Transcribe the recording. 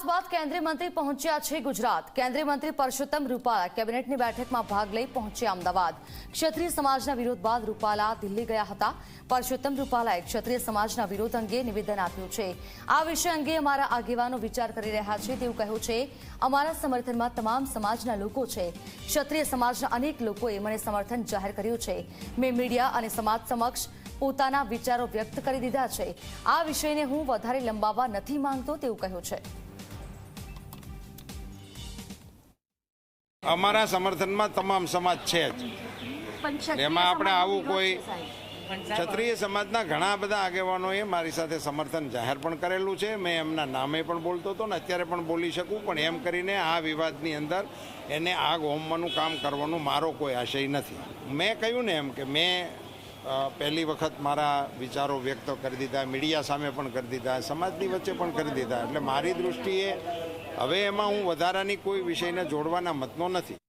બાદ કેન્દ્રીય મંત્રી પહોંચ્યા છે ગુજરાત। કેન્દ્રીય મંત્રી પરસોત્તમ રૂપાલા કેબિનેટની બેઠકમાં ભાગ લઈ પહોંચ્યા અમદાવાદ। ક્ષત્રિય સમાજના વિરોધ બાદ રૂપાલા દિલ્હી ગયા હતા। પરસોત્તમ રૂપાલાએ ક્ષત્રિય સમાજના વિરોધ અંગે નિવેદન આપ્યું છે। આ વિષય અંગે અમારા આગેવાનો વિચાર કરી રહ્યા છે તેવું કહ્યું છે। અમારા સમર્થનમાં તમામ સમાજના લોકો છે। ક્ષત્રિય સમાજના અનેક લોકોએ મને સમર્થન જાહેર કર્યું છે। મેં મીડિયા અને સમાજ સમક્ષ પોતાના વિચારો વ્યક્ત કરી દીધા છે। આ વિષયને હું વધારે લંબાવવા નથી માંગતો તેવું કહ્યું છે। અમારા સમર્થનમાં તમામ સમાજ છે જ। એમાં આપણે આવું કોઈ ક્ષત્રિય સમાજના ઘણા બધા આગેવાનોએ મારી સાથે સમર્થન જાહેર પણ કરેલું છે। મેં એમના નામે પણ બોલતો હતો ને અત્યારે પણ બોલી શકું, પણ એમ કરીને આ વિવાદની અંદર એને આગ હોમવાનું કામ કરવાનો મારો કોઈ આશય નથી। મેં કહ્યું ને એમ કે મેં પહેલી વખત મારા વિચારો વ્યક્ત કરી દીધા, મીડિયા સામે પણ કરી દીધા, સમાજની વચ્ચે પણ કરી દીધા। એટલે મારી દૃષ્ટિએ હવે એમાં હું વધારાની કોઈ વિષયને જોડવાના મતનો નથી।